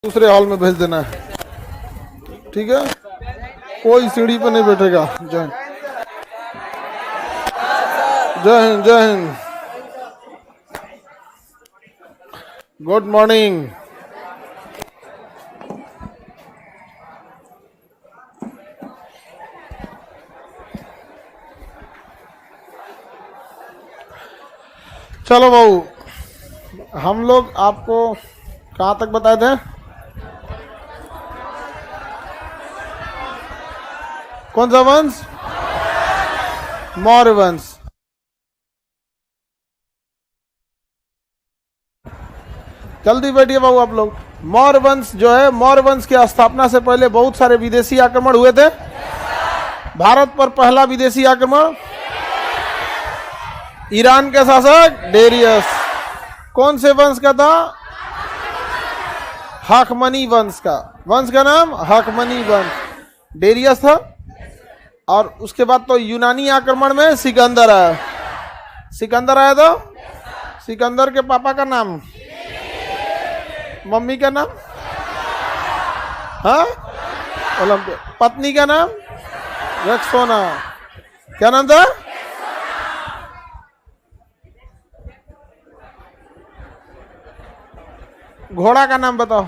दूसरे हॉल में भेज देना है, ठीक है? कोई सीढ़ी पर नहीं बैठेगा। जय हिंद, जय हिंद, जय हिंद। Good morning. चलो बाबू, हम लोग आपको कहाँ तक बताए थे? कौन सा वंश? मौर्य वंश। जल्दी बैठिए बाबू आप लोग। मौर्य वंश जो है, मौर्य वंश की स्थापना से पहले बहुत सारे विदेशी आक्रमण हुए थे। भारत पर पहला विदेशी आक्रमण ईरान के शासक डेरियस। कौन से वंश का था? हखमनी वंश का। वंश का नाम हखमनी वंश, डेरियस था। और उसके बाद तो यूनानी आक्रमण में सिकंदर आया। सिकंदर आया तो सिकंदर के पापा का नाम, मम्मी का नाम, हाँ, ओलंपिया। पत्नी का नाम रक्सोना। क्या नाम था? घोड़ा का नाम बताओ।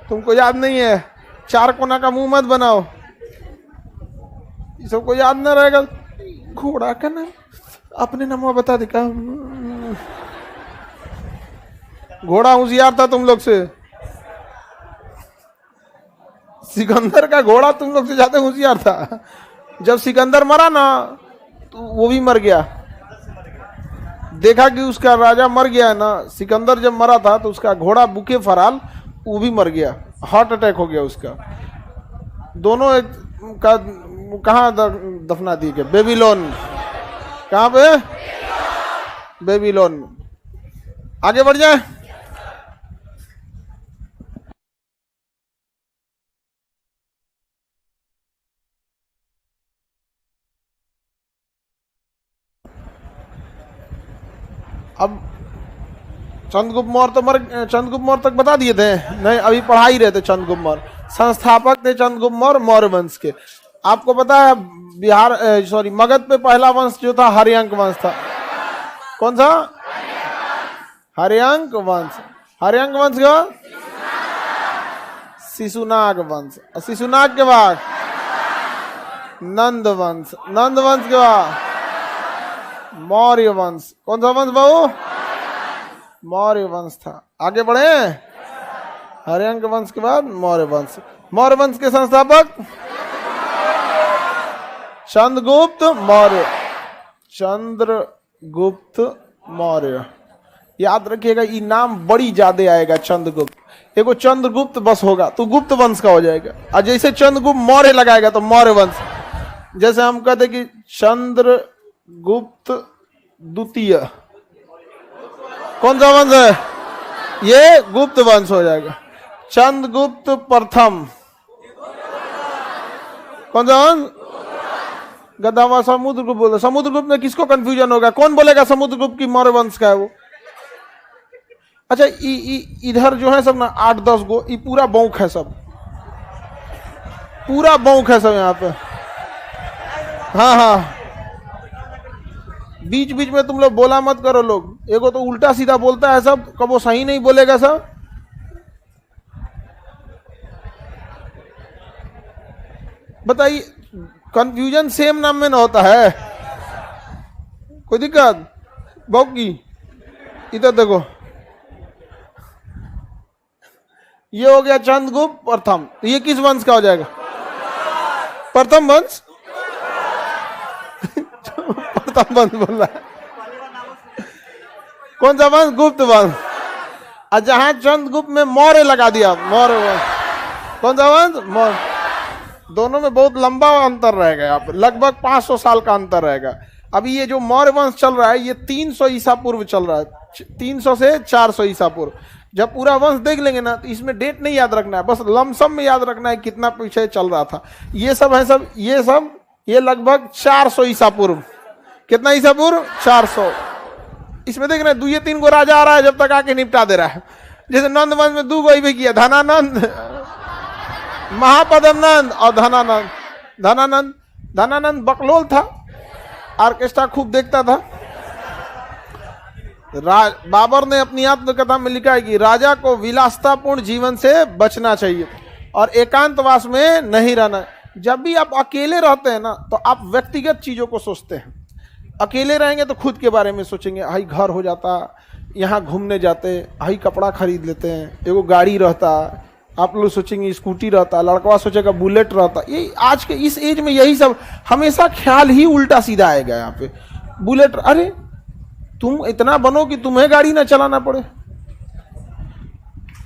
तुमको याद नहीं है? चार कोना का मुंह मत बनाओ, ये सबको याद ना रहेगा। घोड़ा का नाम अपने नाम बता दे का। घोड़ा होशियार था तुम लोग से। सिकंदर का घोड़ा तुम लोग से ज्यादा होशियार था। जब सिकंदर मरा ना तो वो भी मर गया। देखा कि उसका राजा मर गया है ना। सिकंदर जब मरा था तो उसका घोड़ा बुके फराल वो भी मर गया, हार्ट अटैक हो गया उसका। दोनों एक का कहाँ दफना दिए गए? बेबीलोन। कहाँ पे? बेबीलोन। आगे बढ़ जाए। अब चंद्रगुप्त मौर्य तो चंद्रगुप्त मौर्य तक बता दिए थे? नहीं, अभी पढ़ा ही रहे थे। चंद्रगुप्त मौर्य संस्थापक थे। चंद्रगुप्त मौर्य मौर्य वंश के। आपको पता है मगध पे पहला वंश जो था हर्यंक वंश था। कौन सा? हर्यंक वंश। हर्यंक वंश का शिशुनाग वंश। शिशुनाग के बाद नंद वंश। नंद वंश के बाद मौर्य वंश। कौन सा वंश बाबू? मौर्य वंश था। आगे बढ़े। हर्यंक वंश के बाद मौर्य वंश। मौर्य वंश के संस्थापक चंद्रगुप्त मौर्य। चंद्रगुप्त मौर्य। याद रखिएगा, ये नाम बड़ी ज्यादा आएगा। चंद्रगुप्त, एगो चंद्रगुप्त बस होगा तो गुप्त वंश का हो जाएगा। और जैसे चंद्रगुप्त मौर्य लगाएगा तो मौर्य वंश। जैसे हम कहते कि चंद्रगुप्त द्वितीय, कौन सा वंश है? ये गुप्त वंश हो जाएगा। चंद्रगुप्त प्रथम, कौन सा वंश? गदावा समुद्रगुप्त बोलते। समुद्रगुप्त में किसको कंफ्यूजन होगा? कौन बोलेगा समुद्रगुप्त की मौर्य वंश का है वो? अच्छा, इधर जो है सब ना 8-10 गो, ये पूरा बौक है सब, पूरा बौक है सब यहाँ पे। हाँ हाँ, बीच बीच में तुम लोग बोला मत करो। लोग एगो तो उल्टा सीधा बोलता है सब, कब वो सही नहीं बोलेगा सब। बताइए, कंफ्यूजन सेम नाम में ना होता है? कोई दिक्कत? बौकी इधर देखो, ये हो गया चंद्रगुप्त प्रथम। तो ये किस वंश का हो जाएगा? प्रथम वंश। प्रथम वंश बोल रहा है। कौन सा वंश? गुप्त वंश। और जहां चंद्रगुप्त में मौर्य लगा दिया, मौर्य वंश। कौन सा वंश? मौर्य। दोनों में बहुत लंबा अंतर रहेगा, यहाँ पे लगभग 500 साल का अंतर रहेगा। अभी ये जो मौर्य वंश चल रहा है ये 300 ईसा पूर्व चल रहा है। 300 से 400 ईसा पूर्व। जब पूरा वंश देख लेंगे ना तो इसमें डेट नहीं याद रखना है, बस लमसम में याद रखना है कितना पीछे चल रहा था। ये सब है सब, ये लगभग 400 ईसा पूर्व। कितना ईसा पूर्व? 400। इसमें देख रहे 2-3 गो राजा आ रहा है, जब तक आके निपटा दे रहा है। जैसे नंद वंश में 2 गो ही भी किया, धनानंद, महापदमनंद और धनानंद। धनानंद बकलोल था, ऑर्केस्ट्रा खूब देखता था। बाबर ने अपनी आत्मकथा में लिखा है कि राजा को विलासतापूर्ण जीवन से बचना चाहिए और एकांतवास में नहीं रहना। जब भी आप अकेले रहते हैं ना, तो आप व्यक्तिगत चीजों को सोचते हैं। अकेले रहेंगे तो खुद के बारे में सोचेंगे, हाई घर हो जाता, यहाँ घूमने जाते, हाई कपड़ा खरीद लेते हैं, एगो गाड़ी रहता, आप लोग सोचेंगे स्कूटी रहता, लड़का सोचेगा बुलेट रहता। ये आज के इस एज में यही सब हमेशा ख्याल ही उल्टा सीधा आएगा। यहाँ पे बुलेट, अरे तुम इतना बनो कि तुम्हें गाड़ी ना चलाना पड़े,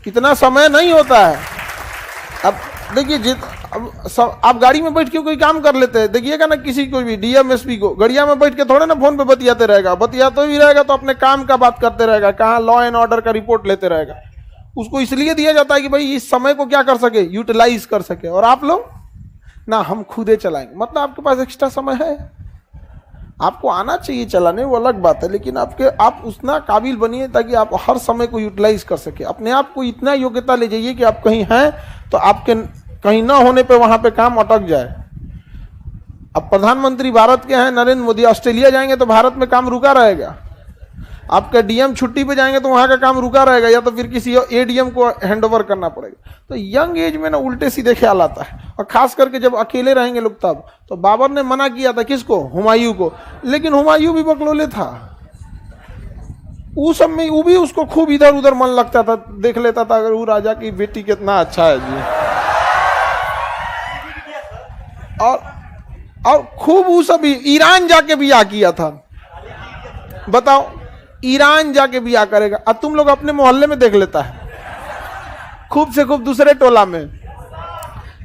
इतना समय नहीं होता है। अब देखिए, आप गाड़ी में बैठ के कोई काम कर लेते हैं, देखिएगा ना, किसी को भी डीएम एसपी को गड़िया में बैठ के थोड़े ना फोन पे बतियाते रहेगा, बतियाते भी रहेगा तो अपने काम का बात करते रहेगा, कहाँ लॉ एंड ऑर्डर का रिपोर्ट लेते रहेगा। उसको इसलिए दिया जाता है कि भाई इस समय को क्या कर सके, यूटिलाइज कर सके। और आप लोग ना, हम खुदे चलाएंगे, मतलब आपके पास एक्स्ट्रा समय है, आपको आना चाहिए चलाने, वो अलग बात है, लेकिन आप उतना काबिल बनिए ताकि आप हर समय को यूटिलाइज कर सके। अपने आप को इतना योग्यता ले जाइए कि आप कहीं हैं तो आपके कहीं ना होने पे वहां पे काम अटक जाए। अब प्रधानमंत्री भारत के हैं नरेंद्र मोदी, ऑस्ट्रेलिया जाएंगे तो भारत में काम रुका रहेगा। आपके डीएम छुट्टी पे जाएंगे तो वहां का काम रुका रहेगा, या तो फिर किसी एडीएम को हैंडओवर करना पड़ेगा। तो यंग एज में ना उल्टे सीधे ख्याल आता है, और खास करके जब अकेले रहेंगे लोग तब। तो बाबर ने मना किया था किसको, हुमायूं को, लेकिन हुमायूं भी बकलोले था। उस सब में वो भी उसको खूब इधर उधर मन लगता था, देख लेता था अगर वो राजा की बेटी कितना अच्छा है जी, और खूब वो सब ईरान जाके बियाह किया था। बताओ, ईरान जाके बियाह करेगा। अब तुम लोग अपने मोहल्ले में देख लेता है, खूब से खूब दूसरे टोला में,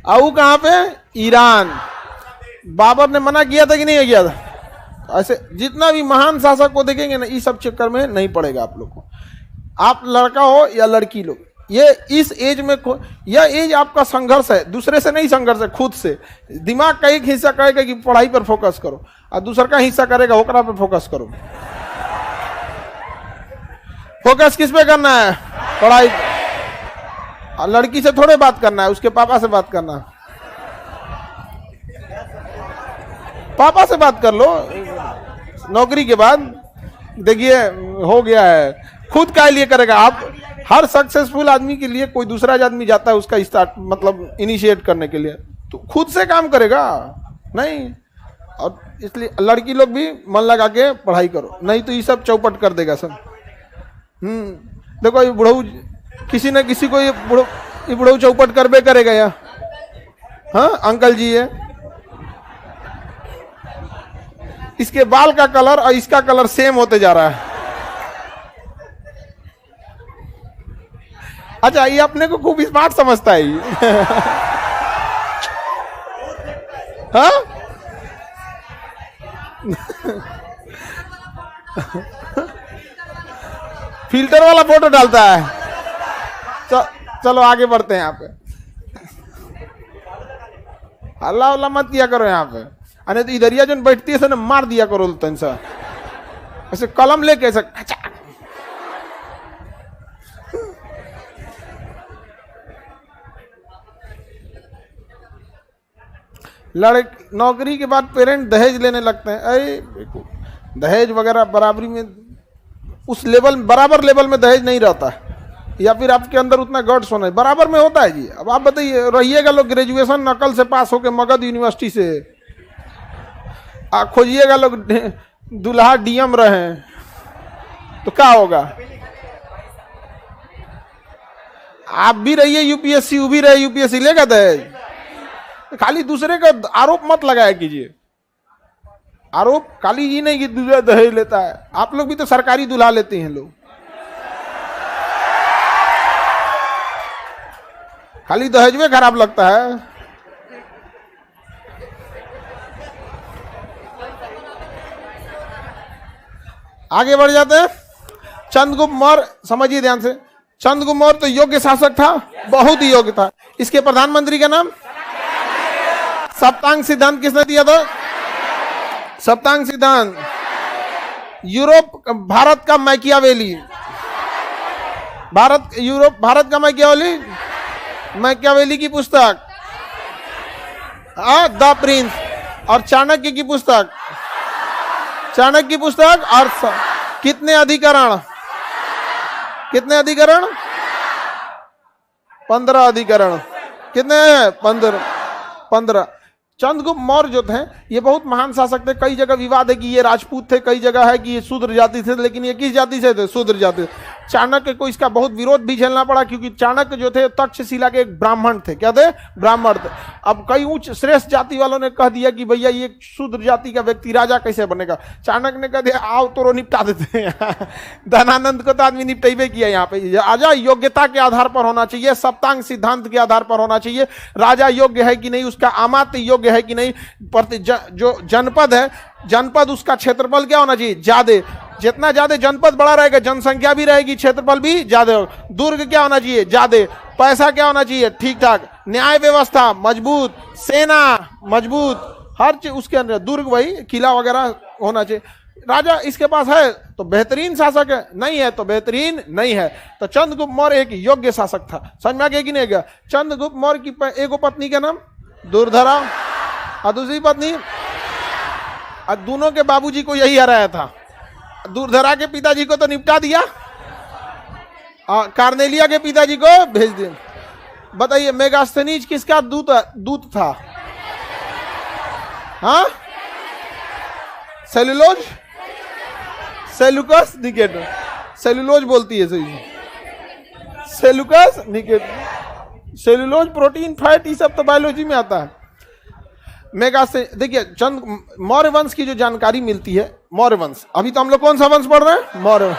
और कहां पे, ईरान। बाबर ने मना किया था कि नहीं किया था? ऐसे जितना भी महान शासक को देखेंगे ना, इस सब चक्कर में नहीं पड़ेगा आप लोग को। आप लड़का हो या लड़की लोग, ये इस एज में, यह एज आपका संघर्ष है, दूसरे से नहीं संघर्ष है, खुद से। दिमाग का एक हिस्सा कहेगा कि पढ़ाई पर फोकस करो, और दूसरा का हिस्सा करेगा ओकरा पर फोकस करो। फोकस किस पे करना है, पढ़ाई। और लड़की से थोड़े बात करना है, उसके पापा से बात करना है। पापा से बात कर लो नौकरी के बाद, देखिए हो गया है। खुद का लिए करेगा। आप हर सक्सेसफुल आदमी के लिए कोई दूसरा आदमी जाता है उसका स्टार्ट, मतलब इनिशिएट करने के लिए, तो खुद से काम करेगा नहीं। और इसलिए लड़की लोग भी मन लगा के पढ़ाई करो, नहीं तो ये सब चौपट कर देगा सब। देखो ये बुढ़ऊ, किसी न किसी को ये बुढ़ऊ चौपट करबे करेगा या, हाँ अंकल जी है, इसके बाल का कलर और इसका कलर सेम होते जा रहा है। अच्छा, ये अपने को खूब स्मार्ट समझता है ये। हाँ? फिल्टर वाला फोटो डालता है। चलो आगे बढ़ते हैं। यहाँ पे अल्लाह अल्लाह मत किया करो यहाँ पे, अरे तो इधरिया जो बैठती है ना, मार दिया करो तन सा, ऐसे कलम लेके ऐसे नौकरी के बाद पेरेंट दहेज लेने लगते हैं। अरे दहेज वगैरह बराबरी में, उस लेवल, बराबर लेवल में दहेज नहीं रहता है, या फिर आपके अंदर उतना गट्स होना है, बराबर में होता है जी। अब आप बताइए, रहिएगा लोग ग्रेजुएशन नकल से पास होके मगध यूनिवर्सिटी से, खोजिएगा लोग दूल्हा डीएम रहे, तो क्या होगा? आप भी रहिए यूपीएससी, वो भी रहे यूपीएससी, लेगा दहेज। खाली दूसरे का आरोप मत लगाया कीजिए, आरोप खाली ये नहीं कि दूसरा दहेज लेता है, आप लोग भी तो सरकारी दूल्हा लेते हैं लोग, खाली दहेज में खराब लगता है। आगे बढ़ जाते हैं। चंद्रगुप्त मौर्य, समझिए ध्यान से, चंद्रगुप्त मौर्य तो योग्य शासक था, बहुत ही योग्य था। इसके प्रधानमंत्री का नाम, सप्तांग सिद्धांत किसने दिया था? सप्तांग सिद्धांत। यूरोप भारत का मैकियावेली, भारत का मैकियावेली की पुस्तक, द प्रिंस, और चाणक्य की पुस्तक, और कितने अधिकरण, 15 अधिकरण, कितने हैं? 15। चंद्रगुप्त मौर्य जो थे ये बहुत महान शासक थे। कई जगह विवाद है कि ये राजपूत थे, कई जगह है कि ये शूद्र जाति थे, लेकिन ये किस जाति से थे? शूद्र जाति। चाणक्य को इसका बहुत विरोध भी झेलना पड़ा, क्योंकि चाणक्य जो थे तक्षशिला के एक ब्राह्मण थे। क्या थे? ब्राह्मण थे। अब कई उच्च श्रेष्ठ जाति वालों ने कह दिया कि भैया ये शूद्र जाति का व्यक्ति राजा कैसे बनेगा। चाणक्य ने कह दिया आओ तोरो निपटा देते हैं। धनानंद को तो आदमी निपटेबे किया। यहाँ पे राजा योग्यता के आधार पर होना चाहिए, सप्तांग सिद्धांत के आधार पर होना चाहिए। राजा योग्य है कि नहीं, उसका अमात्य योग्य है कि नहीं, जो जनपद है, जनपद उसका क्षेत्रफल क्या होना चाहिए? ज्यादा। जितना ज्यादा जनपद बड़ा रहेगा, जनसंख्या भी रहेगी, क्षेत्रफल भी ज्यादा होगा। दुर्ग क्या होना चाहिए? ज्यादा। पैसा क्या होना चाहिए? ठीक ठाक। न्याय व्यवस्था मजबूत, सेना मजबूत, हर चीज उसके अंदर। दुर्ग वही किला वगैरह होना चाहिए। राजा इसके पास है तो बेहतरीन शासक है, नहीं है तो बेहतरीन नहीं है। तो चंद्रगुप्त मौर्य एक योग्य शासक था। समझ में आ गया कि नहीं गया? चंद्रगुप्त मौर्य की एक पत्नी का नाम दुर्धरा और दूसरी पत्नी, और दोनों के बाबूजी को यही हराया था। दुर्धरा के पिताजी को तो निपटा दिया, कार्नेलिया के पिताजी को भेज दिया। बताइए मेगास्थनीज किसका दूत था? हाँ, सेलुकस निकेटर, सेलुलोज बोलती है सही, Seleucus Nicator. Cellulose protein fat ये सब तो बायोलॉजी में आता है। मेगा से देखिए मौर्य वंश की जो जानकारी मिलती है, मौर्य वंश, अभी तो हम लोग कौन सा वंश पढ़ रहे हैं? मौर्य।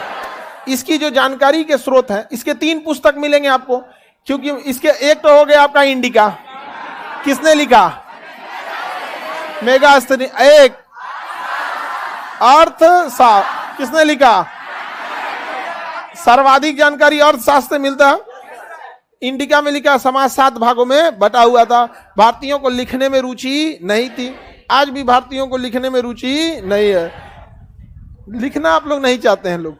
इसकी जो जानकारी के स्रोत हैं, इसके 3 पुस्तक मिलेंगे आपको, क्योंकि इसके एक तो हो गया आपका इंडिका, किसने लिखा? मेगास्थनी। एक अर्थशास्त्र, किसने लिखा? सर्वाधिक जानकारी अर्थशास्त्र से मिलता है। इंडिका में लिखा, समाज 7 भागों में बटा हुआ था। भारतीयों को लिखने में रुचि नहीं थी, आज भी भारतीयों को लिखने में रुचि नहीं है। लिखना आप लोग नहीं चाहते हैं लोग,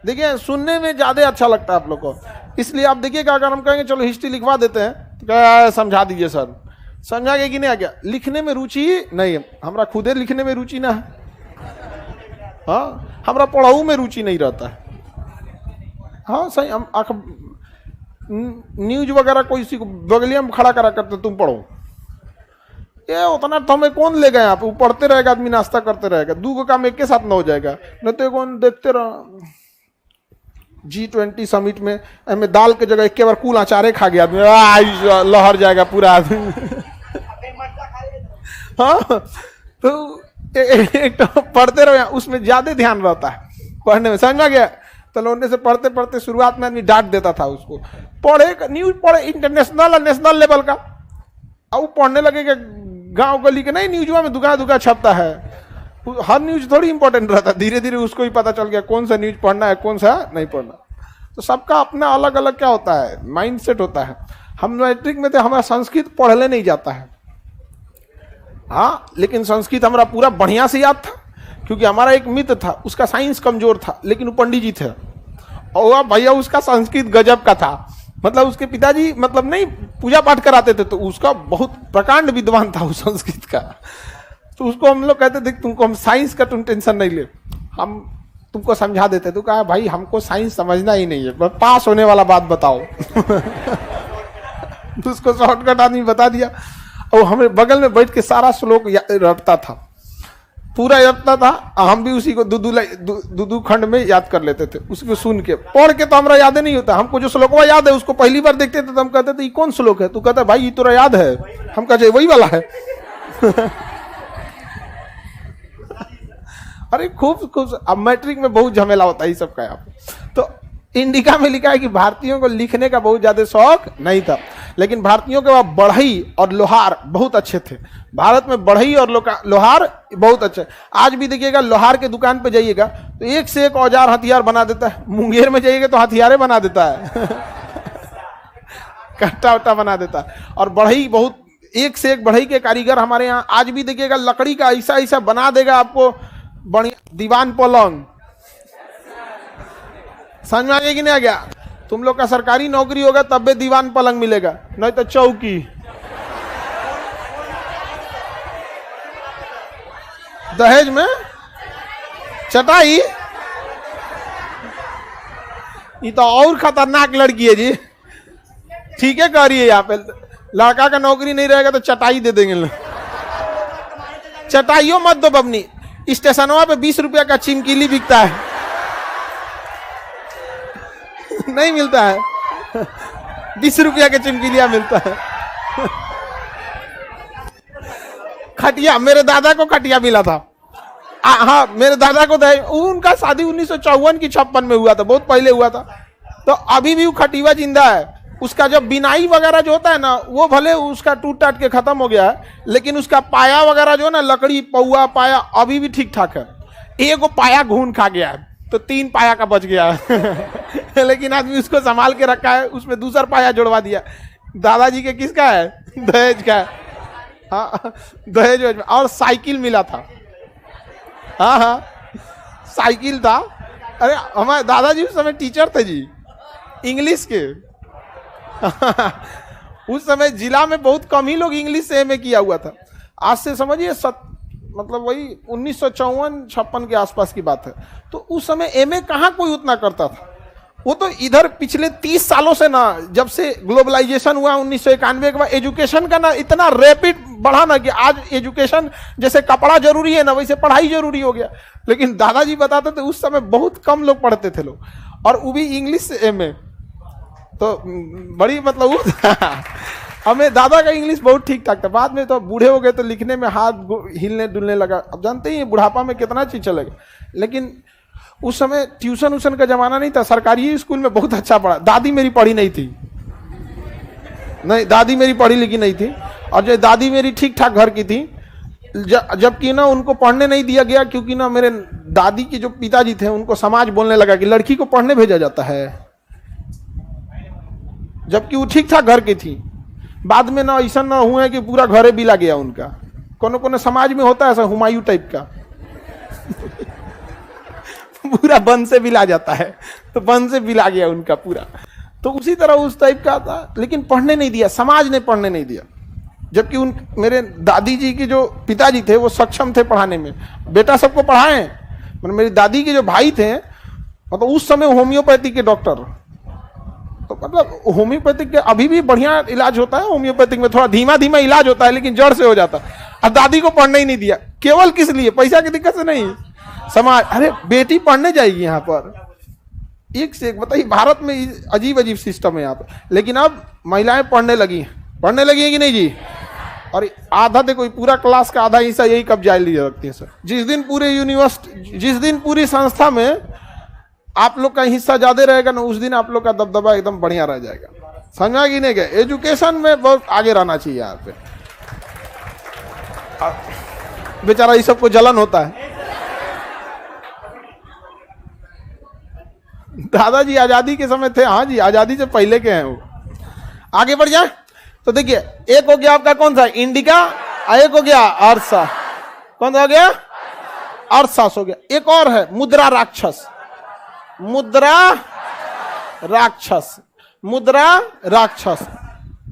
देखिए सुनने में ज्यादा अच्छा लगता है आप लोग को। इसलिए आप देखिएगा, अगर हम कहेंगे चलो हिस्ट्री लिखवा देते हैं तो क्या समझा दीजिए सर, समझा गया कि नहीं आ गया? लिखने में रुचि नहीं है, हमारा खुदे लिखने में रुचि ना है। हाँ, हमारा पढ़ाऊ में रुचि नहीं रहता है। हाँ सही, हम न्यूज वगैरह कोई इसी को बगलिया में खड़ा करा करते तुम पढ़ो, ये उतना तो हमें कौन ले गए? आप पढ़ते रहेगा आदमी, नाश्ता करते रहेगा, 2 काम एक के साथ ना हो जाएगा। न तो कौन देखते रहो G20 समिट में हमें दाल के जगह एक बार कुल अचारे खा गया आदमी, लहर जाएगा पूरा आदमी। हाँ, तो एक तो पढ़ते रहो, उसमें ज्यादा ध्यान रहता है पढ़ने में। समझ में गया? तो लोने से पढ़ते पढ़ते शुरुआत में आदमी डांट देता था उसको, पढ़े न्यूज पढ़े इंटरनेशनल और नेशनल लेवल का, अब पढ़ने लगे कि गांव गली के नहीं, न्यूज में दुगा छपता है। हर न्यूज थोड़ी इंपॉर्टेंट रहता है, धीरे धीरे उसको ही पता चल गया कौन सा न्यूज पढ़ना है, कौन सा नहीं पढ़ना। तो सबका अपना अलग अलग क्या होता है, माइंड सेट होता है। हम मैट्रिक में थे, हमारा संस्कृत पढ़ने नहीं जाता है। हाँ, लेकिन संस्कृत हमारा पूरा बढ़िया से याद था, क्योंकि हमारा एक मित्र था, उसका साइंस कमजोर था, लेकिन वो पंडित जी थे, और भैया उसका संस्कृत गजब का था। मतलब उसके पिताजी मतलब नहीं पूजा पाठ कराते थे, तो उसका बहुत प्रकांड विद्वान था उस संस्कृत का। तो उसको हम लोग कहते थे तुमको हम साइंस का तुम टेंशन नहीं ले, हम तुमको समझा देते। तो कहा भाई हमको साइंस समझना ही नहीं है, बस पास होने वाला बात बताओ। तो उसको शॉर्टकट आदमी बता दिया, और हमें बगल में बैठ के सारा श्लोक रटता था, पूरा रटता था। हम भी उसी को दू खंड में याद कर लेते थे, उसको सुन के। पढ़ के तो हमारा याद नहीं होता, हमको जो श्लोक याद है उसको पहली बार देखते थे तो हम कहते थे ये कौन श्लोक है? तू कहता भाई ये तोरा याद है? हम कहते वही वाला है। अरे खूब अब मैट्रिक में बहुत झमेला होता है ये सब का। आप तो इंडिका में लिखा है कि भारतीयों को लिखने का बहुत ज्यादा शौक नहीं था, लेकिन भारतीयों के वहां बढ़ई और लोहार बहुत अच्छे थे। भारत में बढ़ई और लोहार बहुत अच्छे। आज भी देखिएगा लोहार के दुकान पे जाइएगा तो एक से एक औजार हथियार बना देता है। मुंगेर में जाइएगा तो हथियारे बना देता है। कट्टा वट्टा बना देता है। और बढ़ई बहुत एक से एक बढ़ई के कारीगर हमारे यहाँ आज भी देखिएगा, लकड़ी का ऐसा ऐसा बना देगा आपको, बढ़िया दीवान पलंग। समझ में आ गया कि नहीं आ गया? तुम लोग का सरकारी नौकरी होगा तब भी दीवान पलंग मिलेगा, नहीं तो चौकी। दहेज में चटाई, ये तो और खतरनाक लड़की है जी। ठीक है कह रही है, यहाँ पे लड़का का नौकरी नहीं रहेगा तो चटाई दे देंगे लोग। चटाइयों मत दो बबनी, स्टेशनों पे 20 रुपया का चिमकीली बिकता है। नहीं मिलता है, 20 रुपया के चिमकीलिया मिलता है। खटिया, मेरे दादा को खटिया मिला था। हाँ मेरे दादा को उनका शादी 1954 की 56 में हुआ था, बहुत पहले हुआ था। तो अभी भी वो खटिया जिंदा है। उसका जब बिनाई वगैरह जो होता है ना, वो भले उसका टूट टाट के खत्म हो गया है, लेकिन उसका पाया वगैरह जो है ना, लकड़ी पौआ पाया अभी भी ठीक ठाक है। एक पाया घून खा गया है तो 3 पाया का बच गया है। लेकिन आदमी उसको संभाल के रखा है, उसमें दूसरा पाया जोड़वा दिया। दादाजी के किसका है? दहेज का है। हाँ दहेज में। और साइकिल मिला था। हाँ साइकिल था। अरे हमारे दादाजी उस समय टीचर थे जी, इंग्लिश के। उस समय जिला में बहुत कम ही लोग इंग्लिश से एमए किया हुआ था। आज से समझिए मतलब वही 1954-56 के आसपास की बात है। तो उस समय एमए कहाँ कोई उतना करता था। वो तो इधर पिछले 30 सालों से ना, जब से ग्लोबलाइजेशन हुआ 1991 के बाद, एजुकेशन का ना इतना रैपिड बढ़ा ना कि आज एजुकेशन जैसे कपड़ा जरूरी है ना, वैसे पढ़ाई जरूरी हो गया। लेकिन दादाजी बताते थे उस समय बहुत कम लोग पढ़ते थे लोग, और वो भी इंग्लिश से एमए। तो बड़ी मतलब हमें दादा का इंग्लिश बहुत ठीक ठाक था। बाद में तो बूढ़े हो गए तो लिखने में हाथ हिलने डुलने लगा। अब जानते ही बुढ़ापा में कितना चीज चलेगा। लेकिन उस समय ट्यूशन उशन का जमाना नहीं था। सरकारी स्कूल में बहुत अच्छा पढ़ा। दादी मेरी पढ़ी नहीं थी, नहीं दादी मेरी पढ़ी लिखी नहीं थी। और जो दादी मेरी ठीक ठाक घर की थी, जबकि ना उनको पढ़ने नहीं दिया गया, क्योंकि ना मेरे दादी के जो पिताजी थे उनको समाज बोलने लगा कि लड़की को पढ़ने भेजा जाता है, जबकि वो ठीक ठाक घर की थी। बाद में ना ऐसा ना हुआ है कि पूरा घरे बिला गया उनका। कोनो कोनो समाज में होता है ऐसा हुमायूं टाइप का। पूरा बन से बिला जाता है, तो बन से बिला गया उनका पूरा। तो उसी तरह उस टाइप का था। लेकिन पढ़ने नहीं दिया, समाज ने पढ़ने नहीं दिया। जबकि उन मेरे दादी जी के जो पिताजी थे वो सक्षम थे पढ़ाने में, बेटा सबको पढ़ाएं। मतलब मेरी दादी के जो भाई थे, मतलब उस समय होम्योपैथी के डॉक्टर। तो मतलब होम्योपैथिक के अभी भी बढ़िया इलाज होता है। होम्योपैथिक में थोड़ा धीमा धीमा इलाज होता है, लेकिन जड़ से हो जाता है। और दादी को पढ़ने ही नहीं दिया, केवल किस लिए? पैसा की दिक्कत से नहीं, समाज। अरे बेटी पढ़ने जाएगी यहाँ पर, एक से एक। बताइए, भारत में अजीब अजीब सिस्टम है यहाँ पर। लेकिन अब महिलाएं पढ़ने लगी है कि नहीं जी? और आधा देखो, पूरा क्लास का आधा हिस्सा यही कब्जा लिए रखती है सर। जिस दिन पूरे यूनिवर्सिटी, जिस दिन पूरी संस्था में आप लोग का हिस्सा ज्यादा रहेगा ना, उस दिन आप लोग का दबदबा एकदम बढ़िया रह जाएगा। समझा कि नहीं? गए एजुकेशन में बहुत आगे रहना चाहिए यहाँ पे। बेचारा ये सबको जलन होता है। दादाजी आजादी के समय थे। हाँ जी, आजादी से पहले के हैं वो। आगे बढ़ जाए तो देखिए, एक हो गया आपका कौन सा? इंडिका। एक हो गया अरसा। कौन सा हो गया? अरसास हो गया। एक और है मुद्रा राक्षस। मुद्रा राक्षस, मुद्रा राक्षस।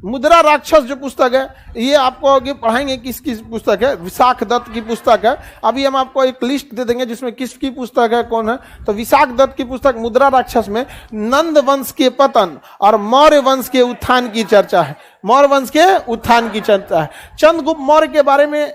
मुद्रा राक्षस जो पुस्तक है, ये आपको आगे पढ़ाएंगे किसकी पुस्तक है। विशाख दत्त की पुस्तक है। अभी हम आपको एक लिस्ट दे देंगे जिसमें किसकी पुस्तक है, कौन है। तो विशाख दत्त की पुस्तक मुद्रा राक्षस में नंद वंश के पतन और मौर्य वंश के उत्थान की चर्चा है। मौर्य वंश के उत्थान की चर्चा है। चंद्रगुप्त मौर्य के बारे में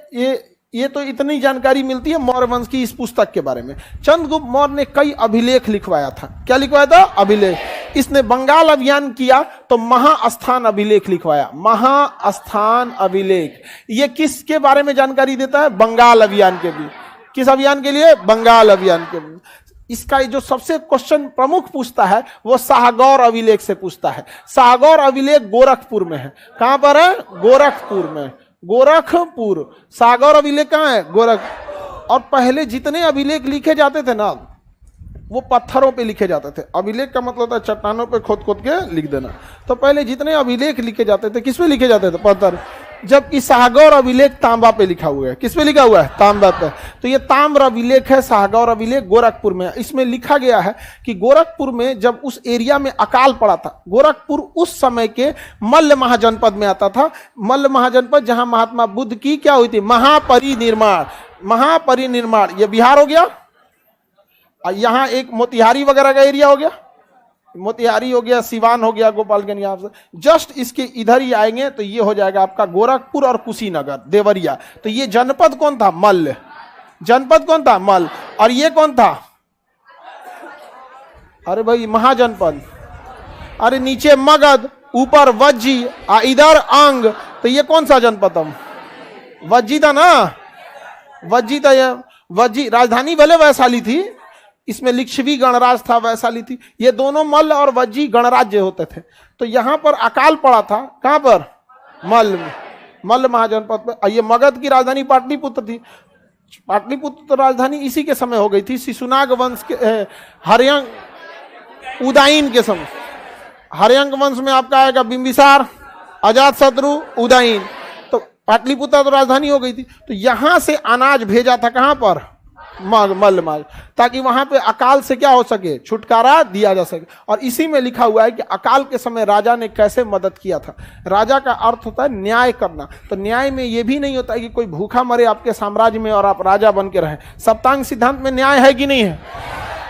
ये तो इतनी जानकारी मिलती है मौर्य वंश की इस पुस्तक के बारे में। चंद्रगुप्त मौर्य ने कई अभिलेख लिखवाया था। क्या लिखवाया था? अभिलेख। इसने बंगाल अभियान किया तो महास्थान अभिलेख लिखवाया। महास्थान अभिलेख ये किसके बारे में जानकारी देता है? बंगाल अभियान के भी। किस अभियान के लिए? बंगाल अभियान के लिए। इसका जो सबसे क्वेश्चन प्रमुख पूछता है वो शाहगौर अभिलेख से पूछता है। शाहगौर अभिलेख गोरखपुर में है। कहां पर है? गोरखपुर में। गोरखपुर। सागर अभिलेख कहाँ है? गोरख। और पहले जितने अभिलेख लिखे जाते थे ना, वो पत्थरों पे लिखे जाते थे। अभिलेख का मतलब होता है चट्टानों पे खोद खोद के लिख देना। तो पहले जितने अभिलेख लिखे जाते थे, किस पे लिखे जाते थे? पत्थर। जबकि साहगौर अभिलेख तांबा पे लिखा हुआ है। किस पे लिखा हुआ है? तांबा पे। तो ये ताम्र अभिलेख है, साहगौर अभिलेख गोरखपुर में। इसमें लिखा गया है कि गोरखपुर में जब उस एरिया में अकाल पड़ा था, गोरखपुर उस समय के मल्ल महाजनपद में आता था। मल्ल महाजनपद जहां महात्मा बुद्ध की क्या हुई थी? महापरिनिर्वाण। महापरिनिर्वाण ये बिहार हो गया, यहां एक मोतिहारी वगैरह का एरिया हो गया, मोतिहारी हो गया, सिवान हो गया, गोपालगंज। यहाँ से जस्ट इसके इधर ही आएंगे तो ये हो जाएगा आपका गोरखपुर और कुशीनगर, देवरिया। तो ये जनपद कौन था? मल्ल। जनपद कौन था? मल्ल। और ये कौन था? अरे भाई महाजनपद। अरे नीचे मगध, ऊपर वज्जी, इधर अंग। तो ये कौन सा जनपद था? वज्जी था ना, वज्जी था। ये वज्जी राजधानी भले वैशाली थी, इसमें लिच्छवी गणराज था, वैशाली थी। ये दोनों मल्ल और वज्जी गणराज्य होते थे। तो यहां पर अकाल पड़ा था। कहां पर? मल्ल में, मल्ल महाजनपद पर। ये मगध की राजधानी पाटलिपुत्र थी। पाटलिपुत्र तो राजधानी इसी के समय हो गई थी, शिशुनाग वंश के, हर्यंक, उदयन के समय। हर्यंक वंश में आपका आएगा बिंबिसार, अजातशत्रु, उदयन। तो पाटलिपुत्र तो राजधानी हो गई थी। तो यहां से अनाज भेजा था कहां पर? मल्ल माल, ताकि वहां पे अकाल से क्या हो सके? छुटकारा दिया जा सके। और इसी में लिखा हुआ है कि अकाल के समय राजा ने कैसे मदद किया था। राजा का अर्थ होता है न्याय करना। तो न्याय में यह भी नहीं होता है कि कोई भूखा मरे आपके साम्राज्य में और आप राजा बन के रहे। सप्तांग सिद्धांत में न्याय है कि नहीं है?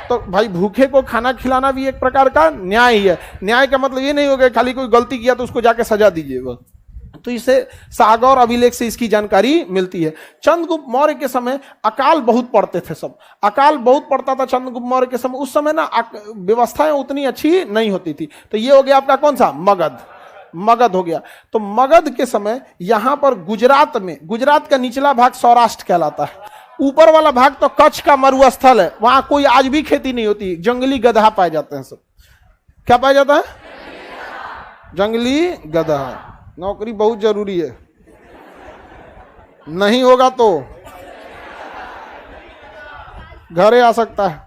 तो भाई भूखे को खाना खिलाना भी एक प्रकार का न्याय ही है। न्याय का मतलब ये नहीं होगा खाली कोई गलती किया तो उसको जाके सजा दीजिए। तो इसे साहगौर अभिलेख से इसकी जानकारी मिलती है। चंद्रगुप्त मौर्य के समय अकाल बहुत पड़ते थे, सब अकाल बहुत पड़ता था चंद्रगुप्त मौर्य के समय। उस समय ना व्यवस्थाएं उतनी अच्छी नहीं होती थी। तो ये हो गया आपका कौन सा? मगध। मगध हो गया। तो मगध के समय यहां पर गुजरात में, गुजरात का निचला भाग सौराष्ट्र कहलाता है, ऊपर वाला भाग तो कच्छ का मरुस्थल है, वहां कोई आज भी खेती नहीं होती, जंगली गधा पाए जाते हैं। सब क्या पाया जाता है? जंगली गधा। नौकरी बहुत जरूरी है, नहीं होगा तो घरे आ सकता है।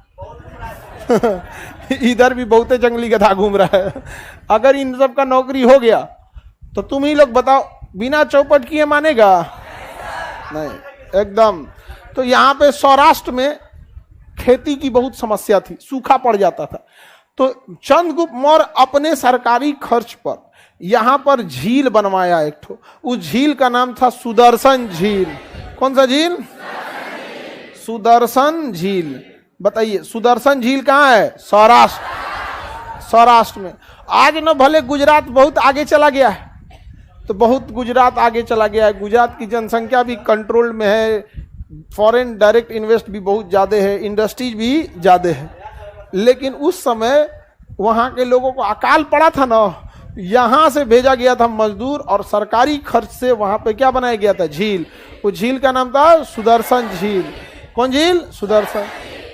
इधर भी बहुत जंगली गधा घूम रहा है। अगर इन सब का नौकरी हो गया तो तुम ही लोग बताओ, बिना चौपट किए मानेगा? नहीं, एकदम। तो यहां पे सौराष्ट्र में खेती की बहुत समस्या थी, सूखा पड़ जाता था। तो चंद्रगुप्त मौर्य अपने सरकारी खर्च पर यहां पर झील बनवाया एक ठो। उस झील का नाम था सुदर्शन झील। कौन सा झील? सुदर्शन झील। बताइए सुदर्शन झील कहां है? सौराष्ट्र। सौराष्ट्र में। आज न भले गुजरात बहुत आगे चला गया है, तो बहुत गुजरात आगे चला गया है। गुजरात की जनसंख्या भी कंट्रोल में है, फॉरेन डायरेक्ट इन्वेस्ट भी बहुत ज़्यादा है, इंडस्ट्रीज भी ज़्यादा है। लेकिन उस समय वहाँ के लोगों को अकाल पड़ा था ना, यहाँ से भेजा गया था मजदूर और सरकारी खर्च से वहाँ पे क्या बनाया गया था? झील। वो झील का नाम था सुदर्शन झील। कौन झील? सुदर्शन।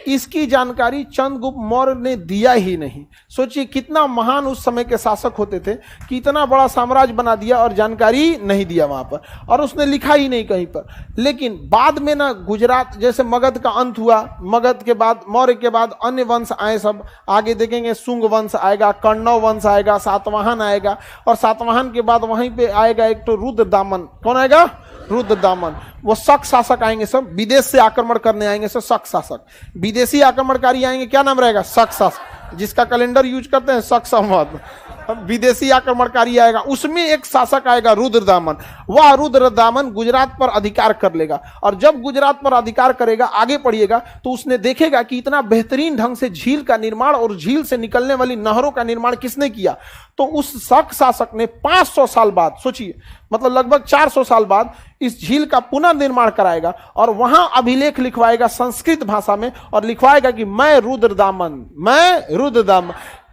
इसकी जानकारी चंद्रगुप्त मौर्य ने दिया ही नहीं। सोचिए कितना महान उस समय के शासक होते थे कि इतना बड़ा साम्राज्य बना दिया और जानकारी नहीं दिया वहां पर, और उसने लिखा ही नहीं कहीं पर। लेकिन बाद में ना गुजरात, जैसे मगध का अंत हुआ, मगध के बाद मौर्य के बाद अन्य वंश आए, सब आगे देखेंगे, शुंग वंश आएगा, कण्व वंश आएगा, सातवाहन आएगा, और सातवाहन के बाद वहीं पे आएगा एक तो रुद्रदामन। कौन आएगा? रुद्रदामन। वो शक शासक आएंगे, सब विदेश से आक्रमण करने आएंगे, सब शक शासक। विदेशी आक्रमणकारी आएंगे, क्या नाम रहेगा? शक शासक। जिसका कैलेंडर यूज करते हैं शक संवत। विदेशी आक्रमणकारी आएगा, उसमें एक शासक आएगा रुद्रदामन। वह रुद्रदामन गुजरात पर अधिकार कर लेगा, और जब गुजरात पर अधिकार करेगा, आगे पढ़िएगा, तो उसने देखेगा कि इतना बेहतरीन ढंग से झील का निर्माण और झील से निकलने वाली नहरों का निर्माण किसने किया? तो उस शक शासक ने 500 साल बाद, सोचिए मतलब लगभग 400 साल बाद, इस झील का पुनर्निर्माण कराएगा और वहां अभिलेख लिखवाएगा संस्कृत भाषा में, और लिखवाएगा कि मैं रुद्रदामन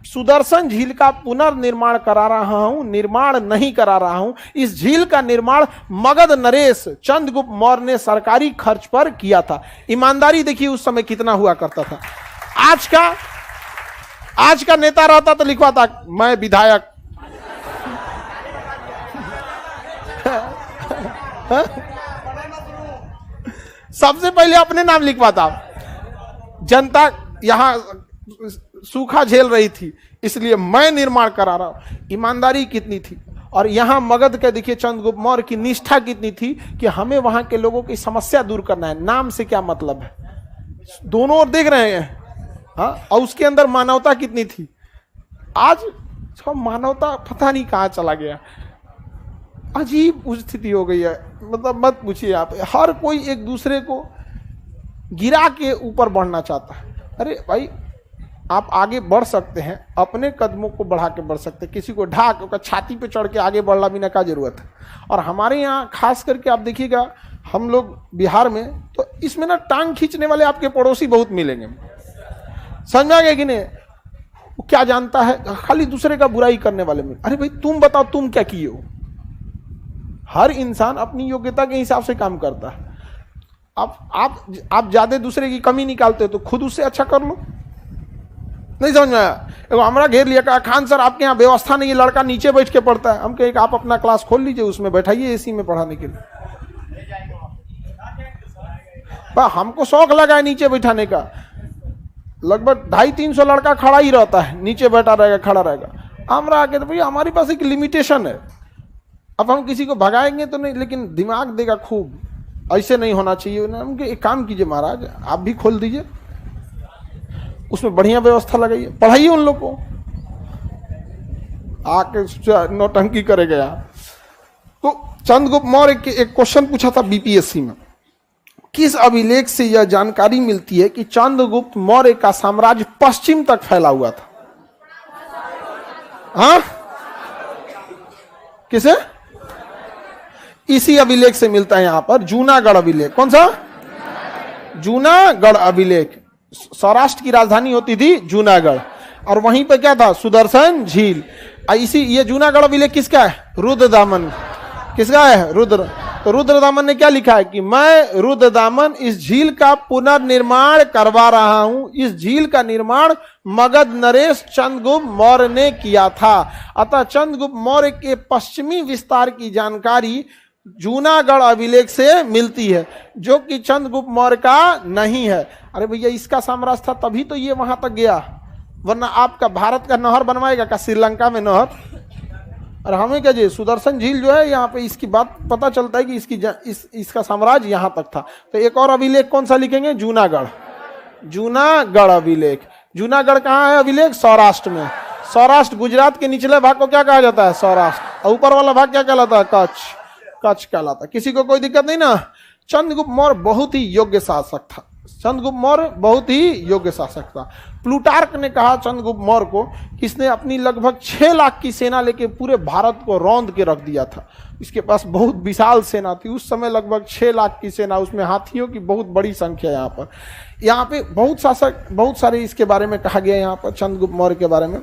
सुदर्शन झील का पुनर्निर्माण करा रहा हूं, निर्माण नहीं करा रहा हूं। इस झील का निर्माण मगध नरेश चंद्रगुप्त मौर्य ने सरकारी खर्च पर किया था। ईमानदारी देखिए उस समय कितना हुआ करता था। आज का नेता रहता तो लिखवाता मैं विधायक। सबसे पहले अपने नाम लिखवाता। जनता यहां सूखा झेल रही थी, इसलिए मैं निर्माण करा रहा हूं। ईमानदारी कितनी थी। और यहाँ मगध के देखिए चंद्रगुप्त मौर्य की निष्ठा कितनी थी कि हमें वहां के लोगों की समस्या दूर करना है, नाम से क्या मतलब है, दोनों ओर देख रहे हैं। हाँ, और उसके अंदर मानवता कितनी थी। आज सब मानवता पता नहीं कहाँ चला गया, अजीब स्थिति हो गई है। मतलब मत पूछिए आप, हर कोई एक दूसरे को गिरा के ऊपर बढ़ना चाहता है। अरे भाई, आप आगे बढ़ सकते हैं, अपने कदमों को बढ़ा के बढ़ सकते हैं, किसी को ढाक उसका छाती पे चढ़ के आगे बढ़ना बिना क्या जरूरत है। और हमारे यहाँ खास करके आप देखिएगा, हम लोग बिहार में तो इसमें ना टांग खींचने वाले आपके पड़ोसी बहुत मिलेंगे, समझ में आ गया कि नहीं। वो क्या जानता है, खाली दूसरे का बुराई करने वाले में। अरे भाई तुम बताओ तुम क्या किए हो। हर इंसान अपनी योग्यता के हिसाब से काम करता है। आप ज्यादा दूसरे की कमी निकालते हो तो खुद उससे अच्छा कर लो। नहीं समझ में आया। देखो हमारा घेर लिया, कहा खान सर आपके यहाँ व्यवस्था नहीं है, लड़का नीचे बैठ के पढ़ता है। हम कहे आप अपना क्लास खोल लीजिए, उसमें बैठाइए एसी में पढ़ाने के लिए। हमको शौक लगा है नीचे बैठाने का, लगभग 250-300 लड़का खड़ा ही रहता है, नीचे बैठा रहेगा खड़ा रहेगा। हम रहा के तो भैया हमारे पास एक लिमिटेशन है, अब हम किसी को भगाएंगे तो नहीं, लेकिन दिमाग देगा खूब, ऐसे नहीं होना चाहिए। उनके एक काम कीजिए महाराज, आप भी खोल दीजिए, उसमें बढ़िया व्यवस्था लगाइए, पढ़ाइए उन लोग को, आके नौटंकी करेगा यार। तो चंद्रगुप्त मौर्य के एक क्वेश्चन पूछा था बीपीएससी में, किस अभिलेख से यह जानकारी मिलती है कि चंद्रगुप्त मौर्य का साम्राज्य पश्चिम तक फैला हुआ था। हाँ, किसे? इसी अभिलेख से मिलता है यहां पर, जूनागढ़ अभिलेख। कौन सा? जूनागढ़ अभिलेख। सौराष्ट्र की राजधानी होती थी जूनागढ़, और वहीं पे क्या था? सुदर्शन झील। इसी ये जूनागढ़ अभिलेख किसका है? रुद्रदामन। किसका है? रुद्र। तो रुद्रदामन ने क्या लिखा है कि मैं रुद्रदामन इस झील का पुनर्निर्माण करवा रहा हूं। इस झील का निर्माण मगध नरेश चंद्रगुप्त मौर्य ने किया था। अतः चंद्रगुप्त मौर्य के पश्चिमी विस्तार की जानकारी जूनागढ़ अभिलेख से मिलती है, जो कि चंद्रगुप्त मौर्य का नहीं है। अरे भैया इसका साम्राज्य था तभी तो ये वहां तक गया, वरना आपका भारत का नहर बनवाएगा क्या श्रीलंका में नहर? और हमें क्या जी, सुदर्शन झील जो है यहाँ पे, इसकी बात पता चलता है कि इसका साम्राज्य यहाँ तक था। तो एक और अभिलेख कौन सा लिखेंगे? जूनागढ़। जूनागढ़ अभिलेख। जूनागढ़ कहाँ है अभिलेख? सौराष्ट्र में। सौराष्ट्र, गुजरात के निचले भाग को क्या कहा जाता है? सौराष्ट्र। और ऊपर वाला भाग क्या कहलाता है? कच्छ। कच्छ कहलाता है। किसी को कोई दिक्कत नहीं ना। चंद्रगुप्त मौर्य बहुत ही योग्य शासक था। चंद्रगुप्त मौर्य बहुत ही योग्य शासक था। प्लूटार्क ने कहा चंद्रगुप्त मौर्य को कि इसने अपनी लगभग 6 लाख की सेना लेके पूरे भारत को रौंद के रख दिया था। इसके पास बहुत विशाल सेना थी उस समय, लगभग 6 लाख की सेना, उसमें हाथियों की बहुत बड़ी संख्या। यहाँ पे बहुत सारे इसके बारे में कहा गया यहाँ पर, चंद्रगुप्त मौर्य के बारे में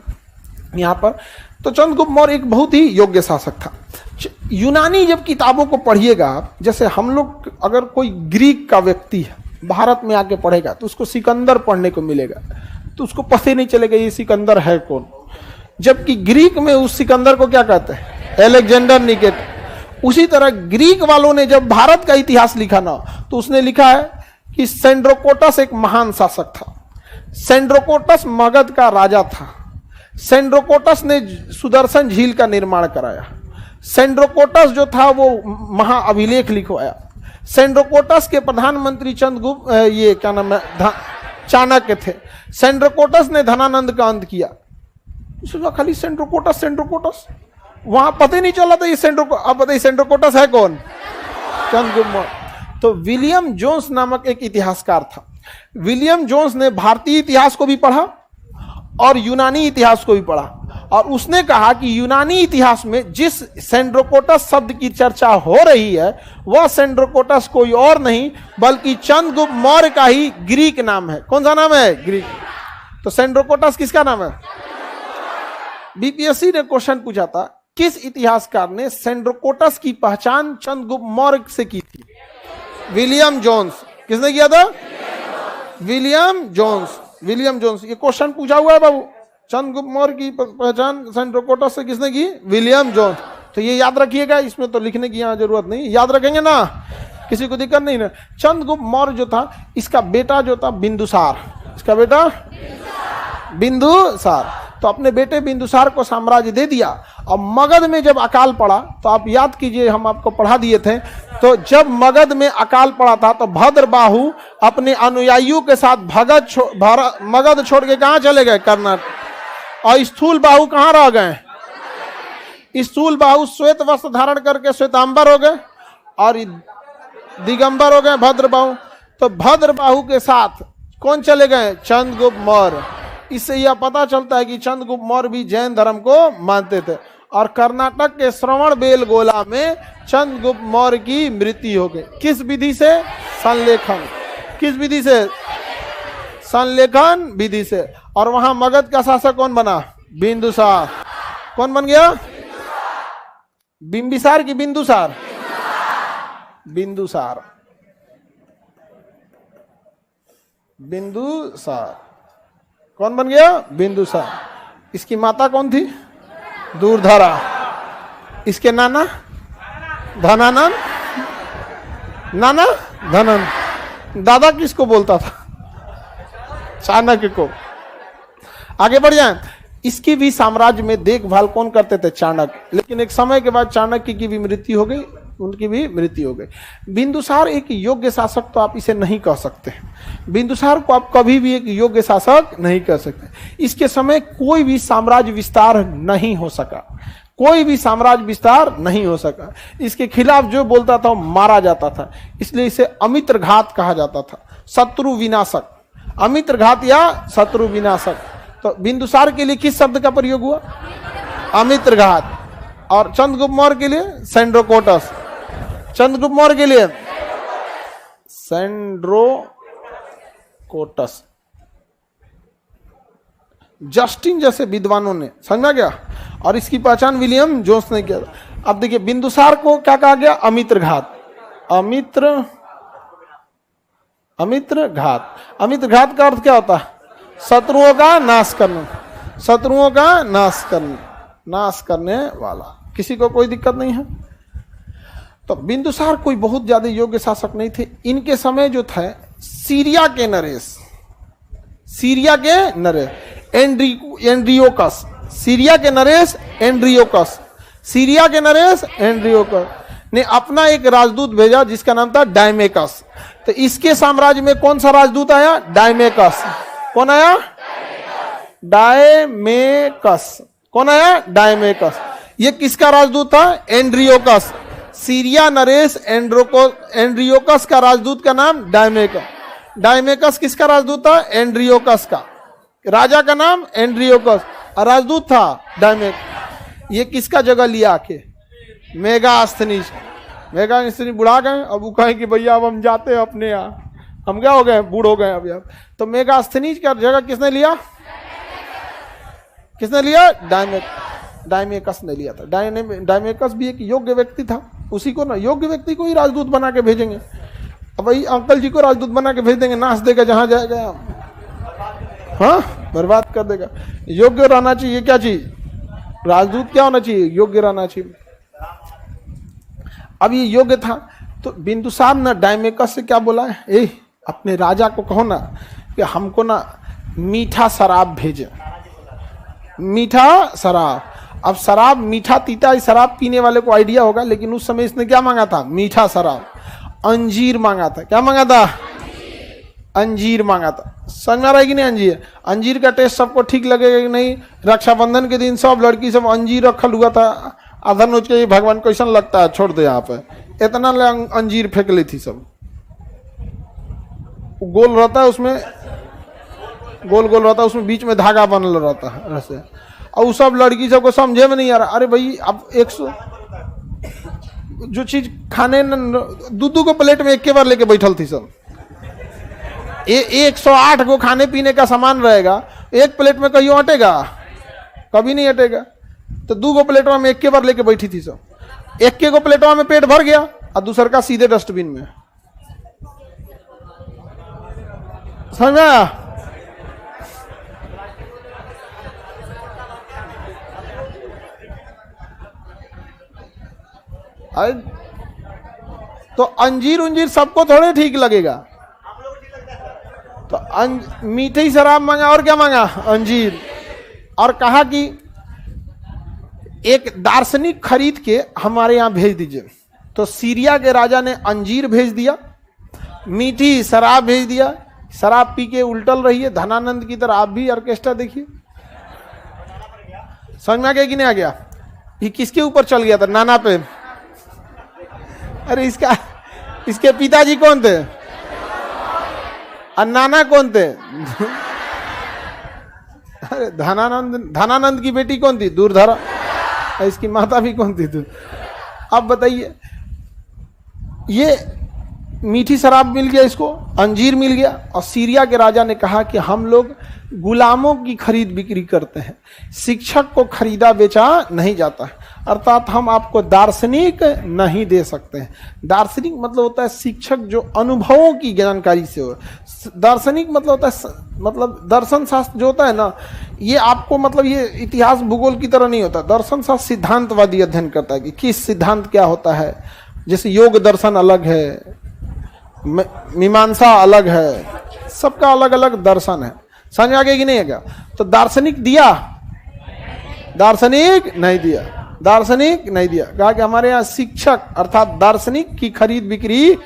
यहाँ पर। तो चंद्रगुप्त मौर्य एक बहुत ही योग्य शासक था। यूनानी जब किताबों को पढ़िएगा, जैसे हम लोग, अगर कोई ग्रीक का व्यक्ति है भारत में आके पढ़ेगा तो उसको सिकंदर पढ़ने को मिलेगा, तो उसको पता नहीं चलेगा ये सिकंदर है कौन। जबकि ग्रीक में उस सिकंदर को क्या कहते हैं? Alexander Nicator. उसी तरह ग्रीक वालों ने जब भारत का इतिहास लिखा ना, तो उसने लिखा है कि सेंड्रोकोटस एक महान शासक था। सेंड्रोकोटस मगध का राजा था। सेंड्रोकोटस ने सुदर्शन झील का निर्माण कराया। सेंड्रोकोटस जो था वो महाअभिलेख लिखवाया। सेंड्रोकोटस के प्रधानमंत्री चंद्रगुप्त, ये क्या नाम है, चाणक्य थे। सेंड्रोकोटस ने धनानंद का अंत किया। खाली सेंड्रोकोटस वहां पता नहीं चला था ये अब बताइए सेंड्रोकोटस है कौन? चंद्रगुप्त मौर्य। तो विलियम जोन्स नामक एक इतिहासकार था। विलियम जोन्स ने भारतीय इतिहास को भी पढ़ा और यूनानी इतिहास को भी पढ़ा, और उसने कहा कि यूनानी इतिहास में जिस सेंड्रोकोटस शब्द की चर्चा हो रही है वह सेंड्रोकोटस कोई और नहीं बल्कि चंद्रगुप्त मौर्य का ही ग्रीक नाम है। कौन सा नाम है? ग्रीक। तो सेंड्रोकोटस किसका नाम है? बीपीएससी ने क्वेश्चन पूछा था, किस इतिहासकार ने सेंड्रोकोटस की पहचान चंद्रगुप्त मौर्य से की थी? William Jones. किसने किया था? William Jones. William Jones. ये क्वेश्चन पूछा हुआ है बाबू, चंद्रगुप्त मौर्य की पहचान सेंड्रोकोटस से किसने की? William Jones. तो ये याद रखिएगा, इसमें तो लिखने की यहाँ जरूरत नहीं, याद रखेंगे ना, किसी को दिक्कत नहीं ना। चंद्रगुप्त मौर्य जो था, इसका बेटा जो था बिंदुसार, इसका बेटा बिंदुसार। तो अपने बेटे बिंदुसार को साम्राज्य दे दिया। अब मगध में जब अकाल पड़ा, तो आप याद कीजिए, हम आपको पढ़ा दिए थे, तो जब मगध में अकाल पड़ा था तो भद्रबाहु अपने अनुयायियों के साथ मगध छोड़ के कहां चले गए? कर्नाटक। और स्थूल बाहु कहां रह गए? स्थूल बाहु श्वेत वस्त्र धारण करके श्वेतांबर हो गए और दिगंबर हो गए भद्रबाहु। तो भद्रबाहु के साथ कौन चले गए? चंद्रगुप्त मौर्य। इससे यह पता चलता है कि चंद्रगुप्त मौर्य भी जैन धर्म को मानते थे। और कर्नाटक के श्रवण बेलगोला में चंद्रगुप्त मौर्य की मृत्यु हो गई। किस विधि से? संलेखन। किस विधि से? संलेखन विधि से। और वहां मगध का शासक कौन बना? बिंदुसार। कौन बन गया? बिंबिसार की बिंदुसार? बिंदुसार। बिंदुसार कौन बन गया? बिंदुसार। इसकी माता कौन थी? दूरधरा। इसके नाना? धनानंद। नाना धनन। दादा किसको बोलता था? चाणक्य को। आगे बढ़ जाए। इसकी भी साम्राज्य में देखभाल कौन करते थे? चाणक्य। लेकिन एक समय के बाद चाणक्य की भी मृत्यु हो गई, उनकी भी मृत्यु हो गई। बिंदुसार एक योग्य शासक तो आप इसे नहीं कह सकते। बिंदुसार को आप कभी भी एक योग्य शासक नहीं कह सकते। इसके समय कोई भी साम्राज्य विस्तार नहीं हो सका। कोई भी साम्राज्य विस्तार नहीं हो सका। इसके खिलाफ जो बोलता था वो मारा जाता था। इसलिए इसे अमित्रघात कहा जाता था, शत्रु विनाशक। अमित्रघात या शत्रु विनाशक। तो बिंदुसार के लिए किस शब्द का प्रयोग हुआ? अमित्रघात। और चंद्रगुप्त मौर्य के लिए सेंड्रोकोटस। चंद्रगुप्त मौर्य के लिए सेंड्रोकोटस। जस्टिन जैसे विद्वानों ने, समझा गया। और इसकी पहचान विलियम जोन्स ने किया। अब देखिए, बिंदुसार को क्या कहा गया? अमित्रघात। अमित्रघात। अमित्रघात का अर्थ क्या होता है? शत्रुओं का नाश करना। शत्रुओं का नाश करना, नाश करने वाला। किसी को कोई दिक्कत नहीं है। तो बिंदुसार कोई बहुत ज्यादा योग्य शासक नहीं थे। इनके समय जो था, सीरिया के नरेश, एंड्रियोकस। सीरिया के नरेश एंड्रियोकस ने अपना एक राजदूत भेजा जिसका नाम था डायमेकस। तो इसके साम्राज्य में कौन सा राजदूत आया? डायमेकस। कौन आया? डायमेकस। कौन आया? डायमेकस। ये किसका राजदूत था? एंड्रियोकस। सीरिया नरेश एंड्रियोकस का राजदूत का नाम डायमेकस। डायमेकस किसका राजदूत था? एंड्रियोकस का। राजा का नाम एंड्रियोकस और राजदूत था डायमेकस। ये किसका जगह लिया आके? मेगास्थनीज। मेगास्थनीज बुढ़ा गए। अब वो कहे कि भैया अब हम जाते हैं अपने यहाँ, हम क्या हो गए? बूढ़ हो गए अभी। अब तो मेगास्थनीज का जगह किसने लिया? किसने लिया? डायमेकस ने लिया था। डायमेकस भी एक योग्य व्यक्ति था। उसी को ना, योग्य व्यक्ति को ही राजदूत बना के भेजेंगे। अब भाई अंकल जी को राजदूत बना के भेज देंगे, नाच देगा जहां जाएगा, हाँ, बर्बाद कर देगा। योग्य रहना चाहिए। क्या चीज? राजदूत क्या होना चाहिए? योग्य रहना चाहिए। अब ये योग्य था तो बिंदुसार ने डायमेकस से क्या बोला? अपने राजा को कहो ना कि हमको ना मीठा शराब भेजे। मीठा शराब। अब शराब मीठा तीता, इस शराब पीने वाले को आइडिया होगा, लेकिन उस समय इसने क्या मांगा था? मीठा शराब। अंजीर मांगा था। क्या मांगा था? अंजीर मांगा था। समझ में आ रहा है कि नहीं? अंजीर। अंजीर का टेस्ट सबको ठीक लगेगा कि नहीं? रक्षाबंधन के दिन सब लड़की सब अंजीर रखल हुआ था। आधा नोच के भगवान कैसा लगता है, छोड़ दे यहाँ पे। इतना अंजीर फेंक ली थी सब। गोल रहता है उसमें, गोल गोल रहता है उसमें, बीच में धागा बनल रहता है ऐसे। और सब लड़की सबको समझे में नहीं आ रहा। अरे भाई अब 100 जो चीज खाने दूध को प्लेट में एक के बार लेके बैठल थी सब। 108 को खाने पीने का सामान रहेगा, एक प्लेट में कहीं हटेगा? कभी नहीं हटेगा। तो 2 प्लेटवा में एक के बार लेके बैठी थी सब। एक के को प्लेटवा में पेट भर गया और दूसर का सीधे डस्टबिन में। समझा? तो अंजीर उंजीर सबको थोड़े ठीक लगेगा। तो मीठी शराब मांगा और क्या मांगा? अंजीर। और कहा कि एक दार्शनिक खरीद के हमारे यहां भेज दीजिए। तो सीरिया के राजा ने अंजीर भेज दिया, मीठी शराब भेज दिया, शराब पी के उल्टल रही है धनानंद की तरह। आप भी ऑर्केस्ट्रा देखिए, समझ में आ गया कि नहीं आ गया? ये किसके ऊपर चल गया था? नाना पे। अरे इसके पिताजी कौन थे और नाना कौन थे? अरे धनानंद की बेटी कौन थी? दूरधरा। इसकी माता भी कौन थी? तो अब बताइए, ये मीठी शराब मिल गया, इसको अंजीर मिल गया, और सीरिया के राजा ने कहा कि हम लोग गुलामों की खरीद बिक्री करते हैं, शिक्षक को खरीदा बेचा नहीं जाता है, अर्थात हम आपको दार्शनिक नहीं दे सकते हैं। दार्शनिक मतलब होता है शिक्षक जो अनुभवों की जानकारी से हो। दार्शनिक मतलब होता है, मतलब दर्शन शास्त्र जो होता है ना, ये आपको मतलब ये इतिहास भूगोल की तरह नहीं होता। दर्शन शास्त्र सिद्धांतवादी अध्ययन करता है कि किस सिद्धांत क्या होता है। जैसे योग दर्शन अलग है, मीमांसा अलग है, सबका अलग अलग दर्शन है। समझ आ गया कि नहीं है क्या? तो दार्शनिक दिया, दार्शनिक नहीं दिया, दार्शनिक नहीं दिया। कहा कि हमारे यहाँ शिक्षक अर्थात दार्शनिक की खरीद बिक्री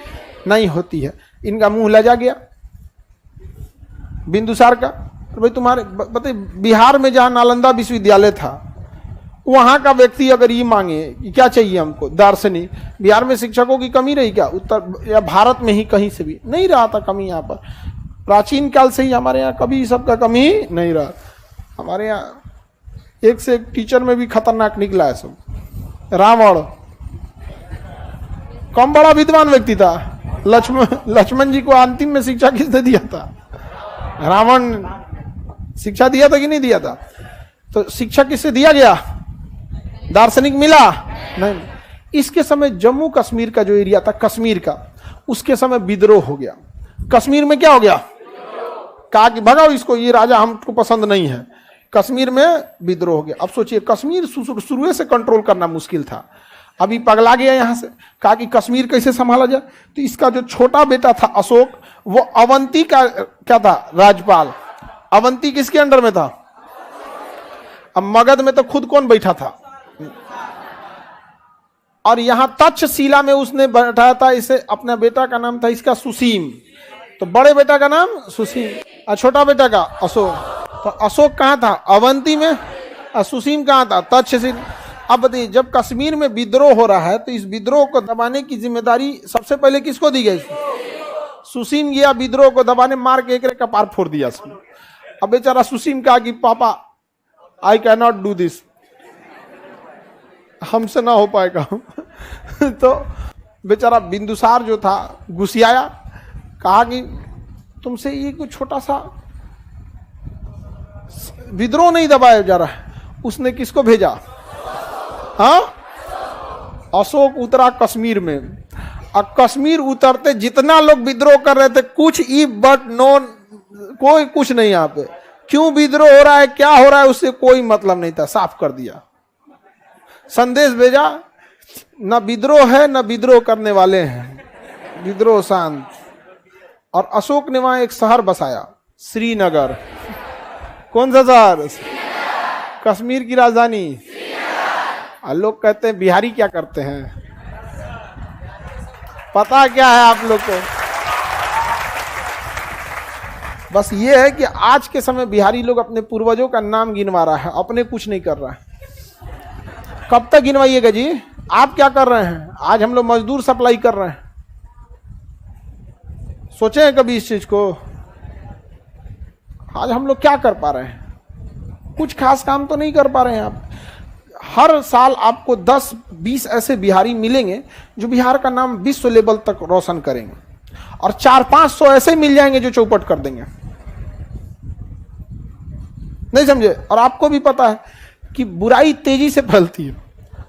नहीं होती है। इनका मुंह लजा गया बिंदुसार का। भाई तुम्हारे बताइए, बिहार में जहां नालंदा विश्वविद्यालय था, वहां का व्यक्ति अगर ये मांगे कि क्या चाहिए हमको, दार्शनिक, बिहार में शिक्षकों की कमी रही क्या? उत्तर या भारत में ही कहीं से भी नहीं रहा था कमी। यहाँ पर प्राचीन काल से ही हमारे यहाँ कभी सबका कमी नहीं रहा। हमारे यहाँ एक से एक टीचर में भी खतरनाक निकला है सब। रावण कम बड़ा विद्वान व्यक्ति था। लक्ष्मण जी को अंतिम में शिक्षा किसने दिया था? रावण शिक्षा दिया था कि नहीं दिया था? तो शिक्षा किससे दिया गया? दार्शनिक मिला नहीं। इसके समय जम्मू कश्मीर का जो एरिया था, कश्मीर का, उसके समय विद्रोह हो गया। कश्मीर में क्या हो गया? कहा कि भगाओ इसको, ये राजा हमको पसंद नहीं है। कश्मीर में विद्रोह हो गया। अब सोचिए, कश्मीर शुरू से कंट्रोल करना मुश्किल था, अभी पगला गया यहां से। कहा कि कश्मीर कैसे संभाला जाए? तो इसका जो छोटा बेटा था अशोक, वो अवंती का क्या था? राज्यपाल। अवंती किसके अंडर में था? अब मगध में तो खुद कौन बैठा था? और यहां तक्षशिला में उसने बैठाया था इसे, अपना बेटा का नाम था इसका सुसीम। तो बड़े बेटा का नाम सुसीम और छोटा बेटा का अशोक। तो अशोक कहां था? अवंती में। और सुसीम कहां था? तक्षशिला। अब बताइए, जब कश्मीर में विद्रोह हो रहा है तो इस विद्रोह को दबाने की जिम्मेदारी सबसे पहले किसको दी गई? सुसीम गया विद्रोह को दबाने, मार के एक कपार फोड़ दिया उसने। अब बेचारा सुसीम कहा कि पापा I can not do this, हमसे ना हो पाएगा। तो बेचारा बिंदुसार जो था गुस्सियाया, कहा कि तुमसे ये कुछ छोटा सा विद्रोह नहीं दबाया जा रहा है। उसने किसको भेजा? हाँ, अशोक उतरा कश्मीर में। और कश्मीर उतरते जितना लोग विद्रोह कर रहे थे, कुछ ई बट नो, कोई कुछ नहीं। यहाँ पे क्यों विद्रोह हो रहा है, क्या हो रहा है, उससे कोई मतलब नहीं था। साफ कर दिया, संदेश भेजा, न विद्रोह है न विद्रोह करने वाले हैं, विद्रोह शांत। और अशोक ने वहां एक शहर बसाया, श्रीनगर। कौन सा शहर? कश्मीर की राजधानी। और लोग कहते हैं बिहारी क्या करते हैं? पता क्या है आप लोग को? बस ये है कि आज के समय बिहारी लोग अपने पूर्वजों का नाम गिनवा रहा है, अपने कुछ नहीं कर रहा है। कब तक गिनवाइएगा जी? आप क्या कर रहे हैं? आज हम लोग मजदूर सप्लाई कर रहे हैं। सोचे हैं कभी इस चीज को? आज हम लोग क्या कर पा रहे हैं? कुछ खास काम तो नहीं कर पा रहे हैं। आप हर साल आपको 10-20 ऐसे बिहारी मिलेंगे जो बिहार का नाम विश्व लेवल तक रोशन करेंगे, और 400-500 ऐसे मिल जाएंगे जो चौपट कर देंगे। नहीं समझे? और आपको भी पता है कि बुराई तेजी से फैलती है,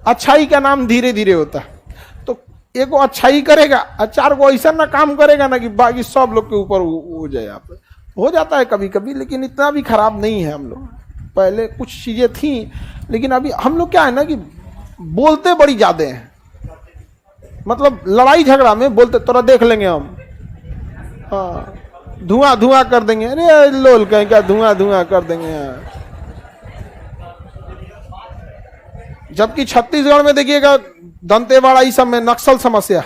अच्छाई का नाम धीरे धीरे होता है। तो एक वो अच्छाई करेगा, 4 को ऐसा ना काम करेगा ना कि बाकी सब लोग के ऊपर हो जाए। यहाँ पे हो जाता है कभी कभी, लेकिन इतना भी खराब नहीं है हम लोग। पहले कुछ चीजें थी, लेकिन अभी हम लोग क्या है ना कि बोलते बड़ी ज्यादा हैं। मतलब लड़ाई झगड़ा में बोलते, तोरा देख लेंगे हम, हाँ धुआं धुआं कर देंगे। अरे लोल कहीं क्या धुआं धुआं कर देंगे। जबकि छत्तीसगढ़ में देखिएगा दंतेवाड़ा इस सब में नक्सल समस्या,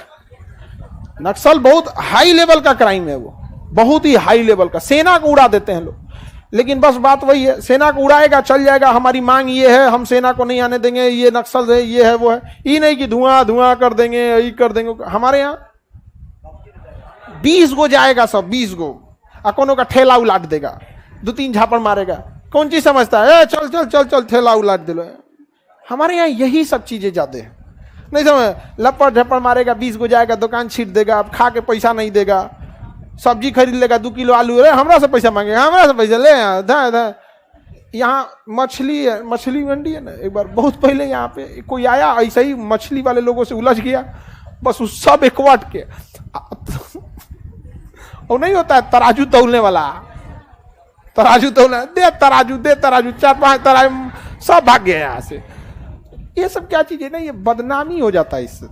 नक्सल बहुत हाई लेवल का क्राइम है, वो बहुत ही हाई लेवल का। सेना को उड़ा देते हैं लोग, लेकिन बस बात वही है, सेना को उड़ाएगा चल जाएगा, हमारी मांग ये है, हम सेना को नहीं आने देंगे, ये नक्सल है, ये है, वो है। ये नहीं कि धुआं धुआं कर देंगे, ये कर देंगे। हमारे यहाँ 20 गो जाएगा, सब 20 गो, अकोनों का ठेला उलाट देगा, 2-3 झापड़ मारेगा। कौन चीज समझता है चल चल चल चल ठेला उलाट दे लो। हमारे यहाँ यही सब चीजें ज्यादा है, नहीं समझ, लपड़ झपड़ मारेगा, 20 गो जाएगा, दुकान छीट देगा, अब खा के पैसा नहीं देगा, सब्जी खरीद लेगा, 2 किलो आलू, अरे हमरा से पैसा मांगेगा, हमरा से पैसा ले। यहाँ मछली है, मछली मंडी है ना, एक बार बहुत पहले यहाँ पे कोई आया, ऐसा ही मछली वाले लोगों से उलझ गया, बस उस सब इकवट के। और नहीं होता है तराजू तौलने वाला, तराजू तौलने, दे तराजू, दे तराजू, 4-5 तराजू, सब भाग गए यहाँ से। ये सब क्या चीज है ना, ये बदनामी हो जाता है इससे।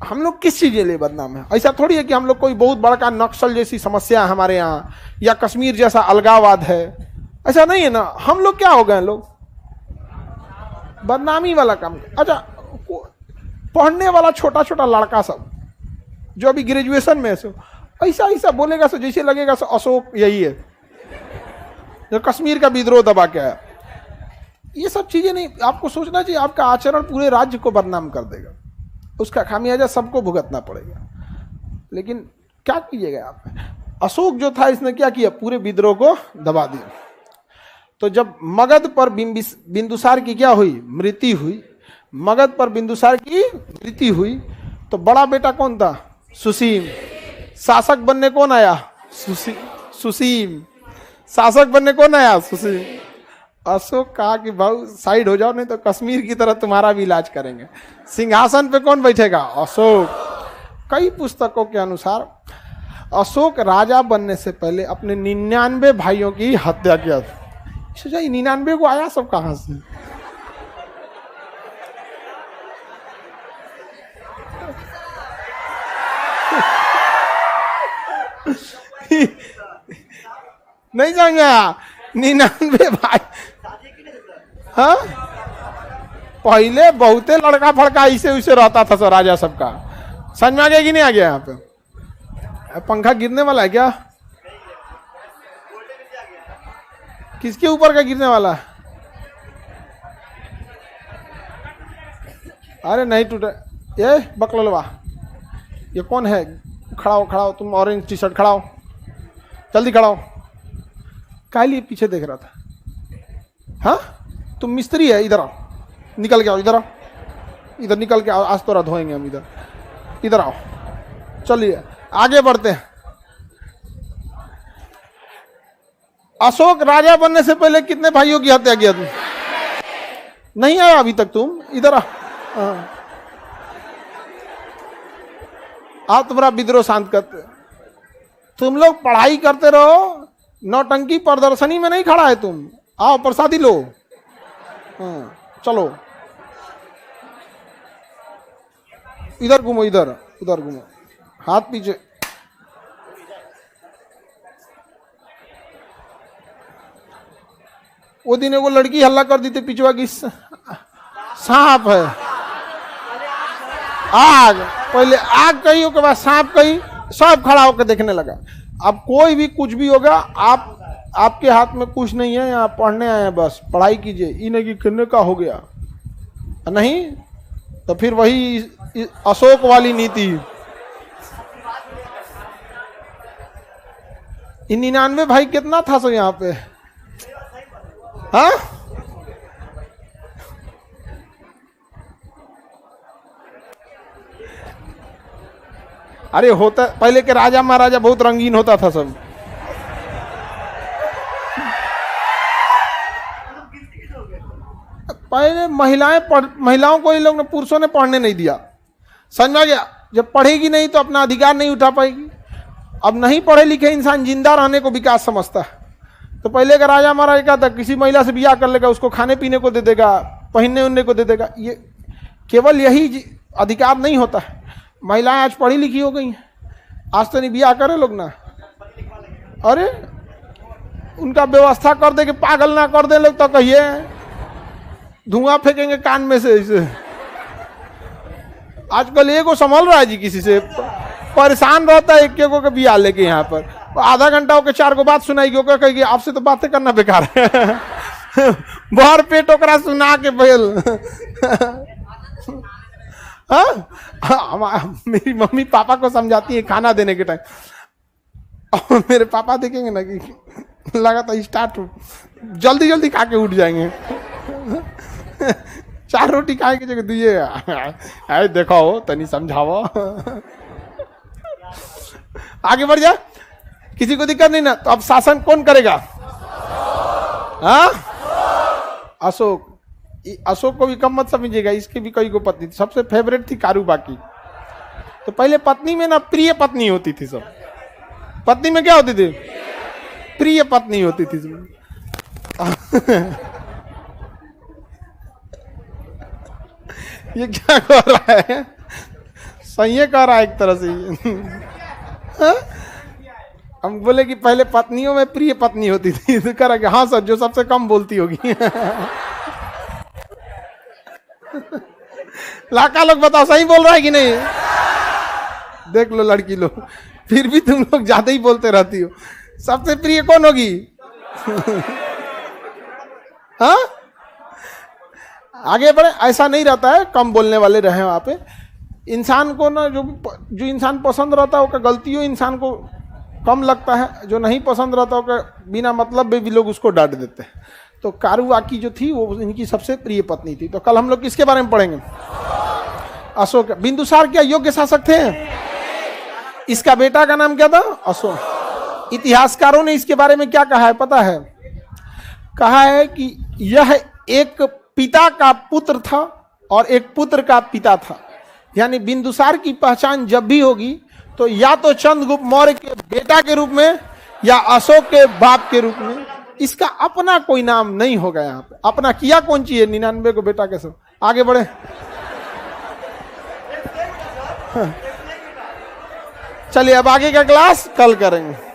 हम लोग किस चीज के लिए बदनाम है? ऐसा थोड़ी है कि हम लोग कोई बहुत बड़ा नक्सल जैसी समस्या है हमारे यहाँ, या कश्मीर जैसा अलगाववाद है, ऐसा नहीं है ना। हम लोग क्या हो गए, लोग बदनामी वाला काम। अच्छा, पढ़ने वाला छोटा छोटा लड़का सब जो अभी ग्रेजुएशन में है, ऐसा ऐसा बोलेगा सो जैसे लगेगा सो अशोक यही है जो कश्मीर का विद्रोह दबा के आया। ये सब चीजें नहीं, आपको सोचना चाहिए, आपका आचरण पूरे राज्य को बदनाम कर देगा, उसका खामियाजा सबको भुगतना पड़ेगा। लेकिन क्या कीजिएगा आप? अशोक जो था इसने क्या किया, पूरे विद्रोह को दबा दिया। तो जब मगध पर बिंदुसार की क्या हुई, मृत्यु हुई, मगध पर बिंदुसार की मृत्यु हुई, तो बड़ा बेटा कौन था, सुसीम। शासक बनने कौन आया, सुसीम। शासक बनने कौन आया, सुसीम। अशोक कहा कि भाऊ साइड हो जाओ, नहीं तो कश्मीर की तरह तुम्हारा भी इलाज करेंगे। सिंहासन पे कौन बैठेगा, अशोक। कई पुस्तकों के अनुसार अशोक राजा बनने से पहले अपने 99 भाइयों की हत्या किया। सोचा 99 को आया सब कहां से? नहीं समझा, 99 भाई। हाँ, पहले बहुते लड़का फड़का इसे उसे रहता था सो राजा सबका। समझ में आ गया कि नहीं आ गया? यहाँ पे पंखा गिरने वाला है क्या? किसके ऊपर का गिरने वाला है? अरे नहीं टूटे। ये बकलवा, ये कौन है? खड़ा हो, खड़ा हो, तुम ऑरेंज टी शर्ट, खड़ा हो, जल्दी खड़ा हो। काहे लिए पीछे देख रहा था? हाँ, तुम मिस्त्री है, इधर आओ, निकल के आओ, इधर आओ, इधर निकल के आओ, आज तो रात होएंगे हम, इधर आओ, चलिए आगे बढ़ते हैं। अशोक राजा बनने से पहले कितने भाइयों की हत्या किया तुम? नहीं आया अभी तक तुम, इधर आओ। आप तुम्हारा विद्रोह शांत करते। तुम लोग पढ़ाई करते रहो, नौटंकी प्रदर्शनी में नहीं खड़ा है तुम। आओ प्रसादी लो। चलो इधर घूमो, इधर उधर घूमो, हाथ पीछे। वो दिन एगो लड़की हल्ला कर दी थी पिछवा की सांप है, आग, पहले आग कही, उसके बाद सांप कही, सब खड़ा होकर देखने लगा। अब कोई भी कुछ भी होगा, आपके हाथ में कुछ नहीं है, यहाँ पढ़ने आए हैं, बस पढ़ाई कीजिए। इन्हें की करने का हो गया नहीं तो फिर वही अशोक वाली नीति। 99 भाई कितना था सो यहाँ पे? हाँ, अरे होता पहले के राजा महाराजा बहुत रंगीन होता था सब। पहले महिलाओं को ये लोग ने, पुरुषों ने पढ़ने नहीं दिया। समझ में आ गया? जब पढ़ेगी नहीं तो अपना अधिकार नहीं उठा पाएगी। अब नहीं पढ़े लिखे इंसान जिंदा रहने को विकास समझता है। तो पहले का राजा महाराजा क्या था, किसी महिला से ब्याह कर लेगा, उसको खाने पीने को दे देगा, पहनने उन्ने को दे देगा। ये केवल यही अधिकार नहीं होता है। महिलाएं आज पढ़ी लिखी हो गई हैं, आज तो नहीं ब्याह करे लोग ना। अरे उनका व्यवस्था कर दे कि पागल ना कर दे लोग तो कहिए। धुआं फेंकेंगे कान में से इसे। आजकल एक को संभल रहा है जी, किसी से परेशान रहता है, एक को कभी आ लेके यहाँ पर आधा घंटा होकर 4 को बात सुनाएगी, ओकर कहेगी आपसे तो बातें करना बेकार है। भर पेट ओकरा सुना के भेल। मेरी मम्मी पापा को समझाती है खाना देने के टाइम, और मेरे पापा देखेंगे ना कि लगा था स्टार्ट जल्दी जल्दी खा के उठ जाएंगे। 4 रोटी खाए की जगह दिए, अरे देखो तनी समझाओ। आगे बढ़ जा, किसी को दिक्कत नहीं ना। तो अब शासन कौन करेगा? हाँ, अशोक। अशोक को भी कम मत समझिएगा, इसके भी कई को पत्नी थी, सबसे फेवरेट थी कारूबाकी। तो पहले पत्नी में ना प्रिय पत्नी होती थी, सब पत्नी में क्या होती थी? प्रिय पत्नी होती थी। ये क्या कर रहा है? सही कह रहा है एक तरह से। हम बोले कि पहले पत्नियों में प्रिय पत्नी होती थी, तो कह रहा कि हाँ सर, जो सबसे कम बोलती होगी। लाका लोग बताओ सही बोल रहा है कि नहीं? देख लो लड़की लोग, फिर भी तुम लोग ज्यादा ही बोलते रहती हो। सबसे प्रिय कौन होगी? हाँ, आगे बढ़े। ऐसा नहीं रहता है कम बोलने वाले रहे वहां पे। इंसान को ना जो इंसान पसंद रहता है उसका गलतियों इंसान को कम लगता है, जो नहीं पसंद रहता उसका बिना मतलब भी लोग उसको डांट देते हैं। तो कारूबाकी जो थी वो इनकी सबसे प्रिय पत्नी थी। तो कल हम लोग किसके बारे में पढ़ेंगे? अशोक। बिंदुसार क्या योग्य शासक थे? इसका बेटा का नाम क्या था? अशोक। इतिहासकारों ने इसके बारे में क्या कहा है पता है? कहा है कि यह एक पिता का पुत्र था और एक पुत्र का पिता था। यानी बिंदुसार की पहचान जब भी होगी तो या तो चंद्रगुप्त मौर्य के बेटा के रूप में या अशोक के बाप के रूप में। इसका अपना कोई नाम नहीं होगा यहाँ पे। अपना किया कौन चीज है? 99 को बेटा कैसे? आगे बढ़े। चलिए अब आगे का क्लास कल करेंगे।